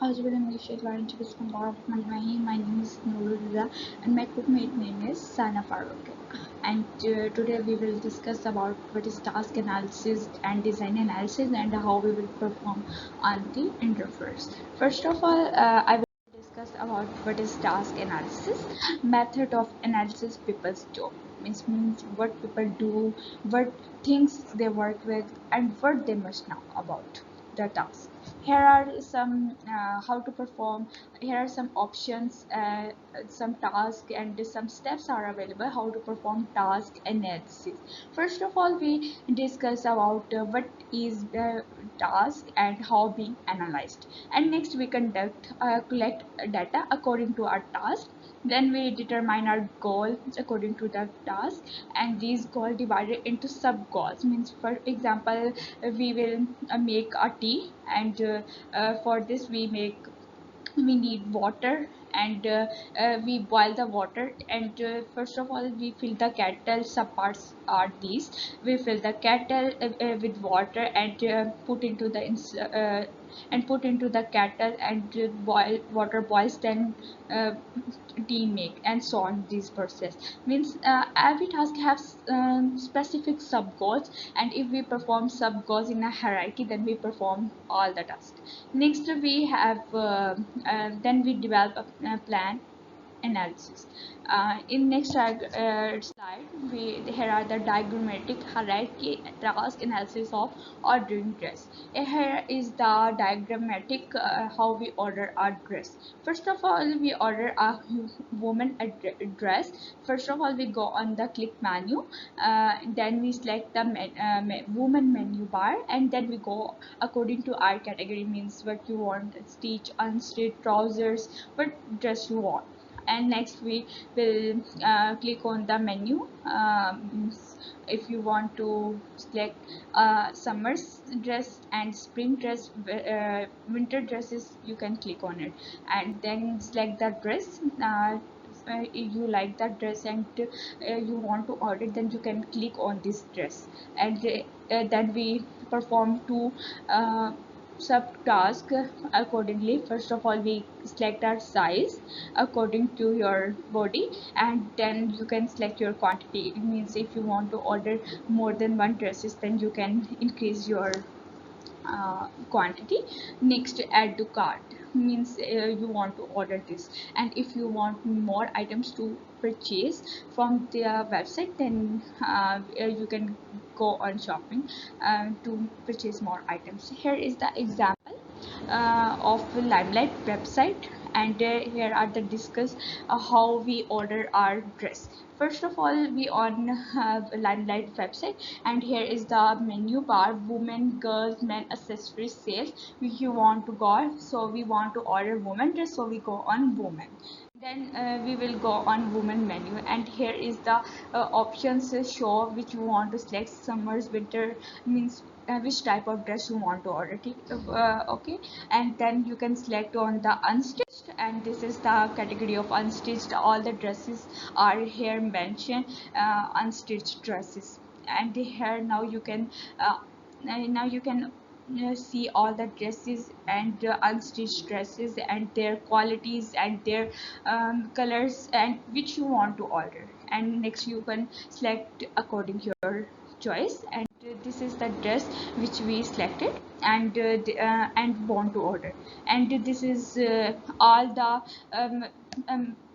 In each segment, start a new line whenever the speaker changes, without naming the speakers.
My name is Nurullah and my cookmate name is Sana Farooq. And today we will discuss about what is task analysis and design analysis and how we will perform on the interface. First of all, I will discuss about what is task analysis. Method of analysis people do. Means what people do, what things they work with, and what they must know about the task. Here are some how to perform. Here are some options, some tasks and some steps are available how to perform task analysis. First of all, we discuss about what is the task and how being analyzed, and next we conduct collect data according to our task. Then we determine our goal according to the task, and these goals divided into sub goals. Means for example, we will make a tea, and for this we need water, and we boil the water, and first of all we fill the kettle. Some parts are these: we fill the kettle with water, and put into the kettle, and boil water boils, then uh, tea make, and so on. This process means every task has specific sub goals, and if we perform sub goals in a hierarchy, then we perform all the tasks. Next we have then we develop a plan analysis. In next slide, here are the diagrammatic hierarchy task analysis of ordering dress. Here is the diagrammatic how we order our dress. First of all, we order a woman dress. First of all, we go on the click menu, then we select the woman menu bar, and then we go according to our category. Means what you want: stitch, unstitched, trousers, what dress you want. And next we will click on the menu. If you want to select summer dress and spring dress, winter dresses, you can click on it, and then select the dress. If you like that dress, and you want to order, then you can click on this dress, and then we perform two subtask accordingly. First of all, we select our size according to your body, and then you can select your quantity. It means if you want to order more than one dresses, then you can increase your quantity. Next, add to cart. Means you want to order this, and if you want more items to purchase from their website, then you can go on shopping to purchase more items. Here is the example of Limelight website, and here are the discuss how we order our dress. First of all, we on Limelight website, and here is the menu bar: women, girls, men, accessories, sales. If you want to go, so we want to order woman dress, so we go on woman. Then we will go on woman menu, and here is the options show which you want to select: summers, winter. Means which type of dress you want to order. Okay, and then you can select on the unstitched, and this is the category of unstitched. All the dresses are here mentioned, unstitched dresses. And here now you can see all the dresses and unstitched dresses and their qualities and their colors, and which you want to order. And next you can select according to your choice, and this is the dress which we selected, and want to order. And this is um,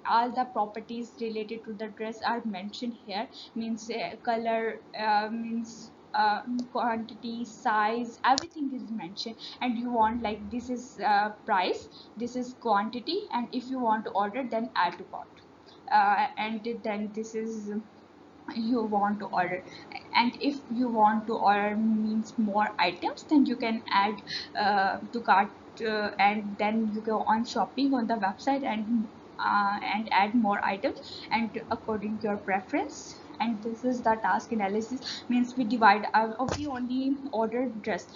all the properties related to the dress are mentioned here. Means color, means quantity, size, everything is mentioned. And you want, like, this is price, this is quantity, and if you want to order, then add to cart. And then this is you want to order. And if you want to order means more items, then you can add to cart, and then you go on shopping on the website, and add more items, and according to your preference. And this is the task analysis. Means we divide we only order dress,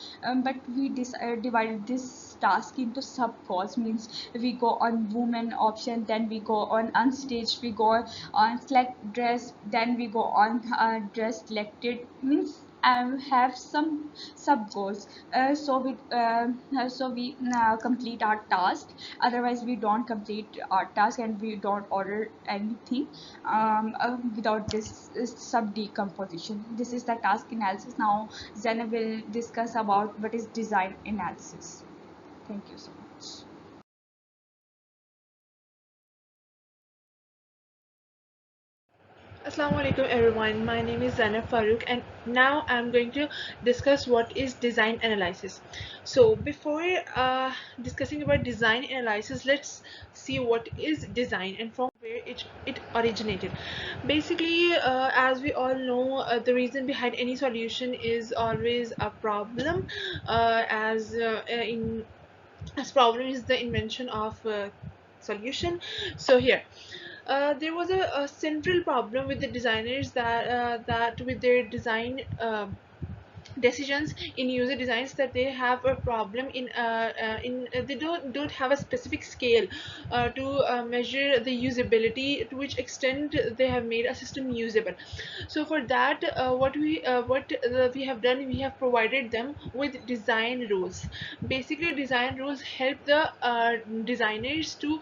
but we divided this task into sub goals. Means we go on woman option, then we go on unstaged, we go on select dress, then we go on dress selected. Means have some sub goals, so we complete our task. Otherwise we don't complete our task and we don't order anything without this sub decomposition. This is the task analysis. Now Zena will discuss about what is design analysis. Thank you so much.
Assalamu alaikum everyone. My name is Zainab Farooq and now I'm going to discuss what is design analysis. So before discussing about design analysis, let's see what is design and from where it originated. Basically, as we all know, the reason behind any solution is always a problem, as problem is the invention of solution. So here there was a central problem with the designers that with their design decisions in user designs, that they have a problem in they don't have a specific scale to measure the usability, to which extent they have made a system usable. So for that, what we have done, we have provided them with design rules. Basically, design rules help the designers to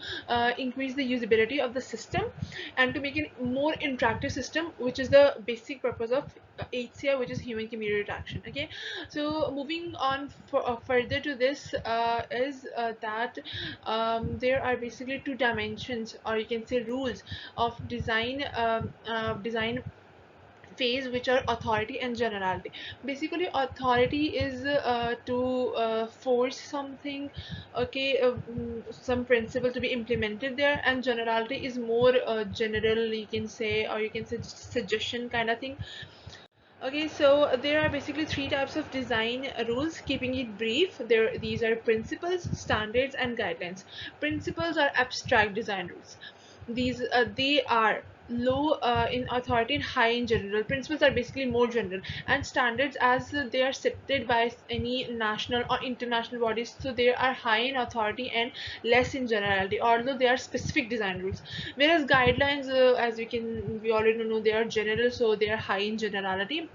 increase the usability of the system and to make it more interactive system, which is the basic purpose of HCI, which is human computer interaction. Okay, so moving on further to this is that there are basically two dimensions, or you can say rules of design phase, which are authority and generality. Basically, authority is to force something, okay, some principle to be implemented there, and generality is more general, you can say, or you can say just suggestion kind of thing. Okay, so there are basically three types of design rules. Keeping it brief, these are principles, standards, and guidelines. Principles are abstract design rules. These they are low in authority and high in general. Principles are basically more general, and standards, as they are set by any national or international bodies, so they are high in authority and less in generality, although they are specific design rules. Whereas guidelines, as we already know, they are general, so they are high in generality.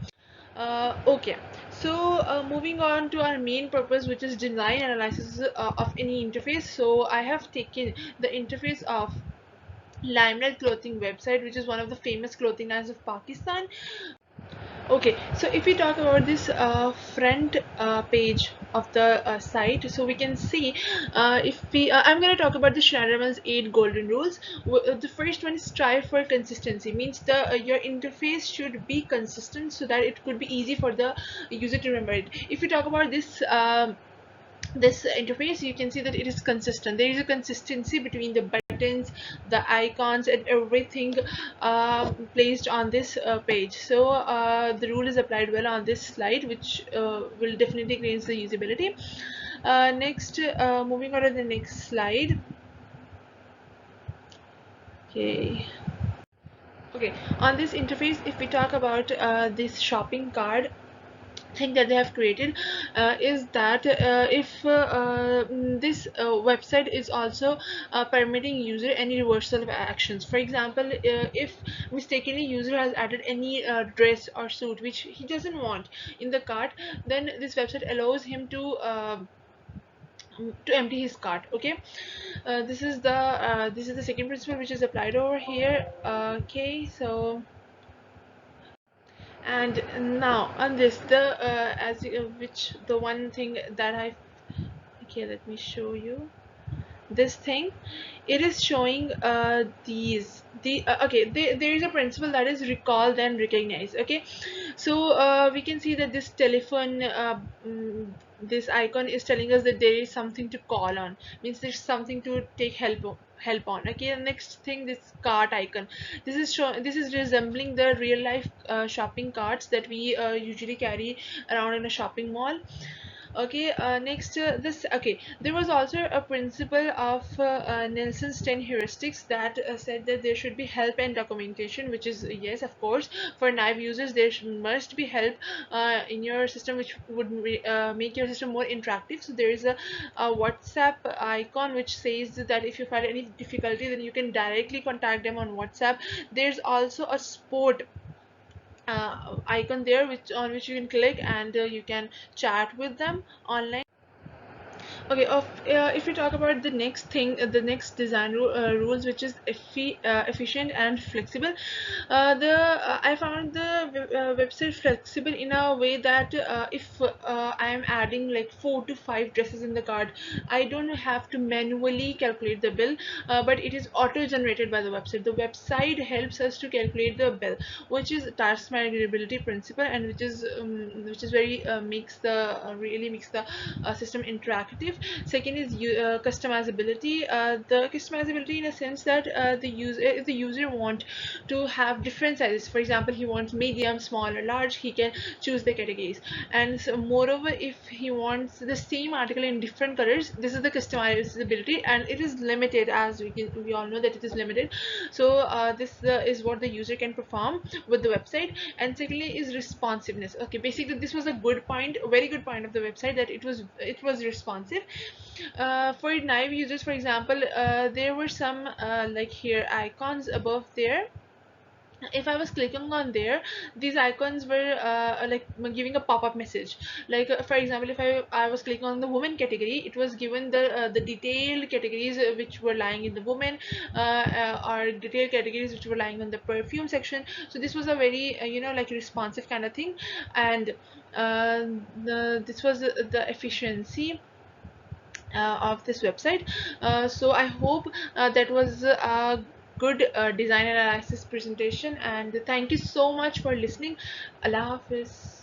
Okay, so moving on to our main purpose, which is design analysis of any interface. So I have taken the interface of Limelight clothing website, which is one of the famous clothing lines of Pakistan. Okay, so if we talk about this front page of the site, so we can see, if we I'm going to talk about the Schneiderman's 8 golden rules. The first one is strive for consistency, means the your interface should be consistent so that it could be easy for the user to remember it. If we talk about this interface, you can see that it is consistent. There is a consistency between the buttons, the icons, and everything placed on this page. So the rule is applied well on this slide, which will definitely increase the usability. Next, moving on to the next slide. Okay. Okay, on this interface, if we talk about this shopping cart thing that they have created, is that if this website is also permitting user any reversal of actions. For example, if mistakenly user has added any dress or suit which he doesn't want in the cart, then this website allows him to empty his cart. Okay, this is the second principle which is applied over here. Okay, so and now on this, the which the one thing that I, okay, let me show you this thing. It is showing okay, there is a principle that is recall then recognize. Okay, so we can see that this telephone this icon is telling us that there is something to call on, means there's something to take help on. Okay, the next thing, this cart icon, this is resembling the real life shopping carts that we usually carry around in a shopping mall. Okay, next, this, okay, there was also a principle of Nelson's 10 heuristics that said that there should be help and documentation, which is, yes, of course, for naive users there must be help in your system, which would make your system more interactive. So there is a WhatsApp icon which says that if you find any difficulty, then you can directly contact them on WhatsApp. There's also a sport icon there, which on which you can click, and you can chat with them online. Okay, if we talk about the next thing, the next design rules, which is efficient and flexible. I found the website flexible in a way that if I am adding like 4 to 5 dresses in the cart, I don't have to manually calculate the bill, but it is auto generated by the website. The website helps us to calculate the bill, which is task manageability principle, and which is very makes the really makes the system interactive. Second is customizability. The customizability in a sense that the user if the user want to have different sizes, for example he wants medium, small or large, he can choose the categories. And so, moreover, if he wants the same article in different colors, this is the customizability, and it is limited, as we all know that it is limited. So this is what the user can perform with the website. And secondly is responsiveness. Okay, basically this was a good point, a very good point of the website, that it was responsive. For naive users, for example, there were some like here icons above there. If I was clicking on there, these icons were like giving a pop-up message. Like for example, if I was clicking on the women category, it was given the detailed categories which were lying in the women, or detailed categories which were lying on the perfume section. So this was a very like responsive kind of thing. And this was the efficiency of this website. So I hope that was a good design and analysis presentation, and thank you so much for listening. Allah Hafiz.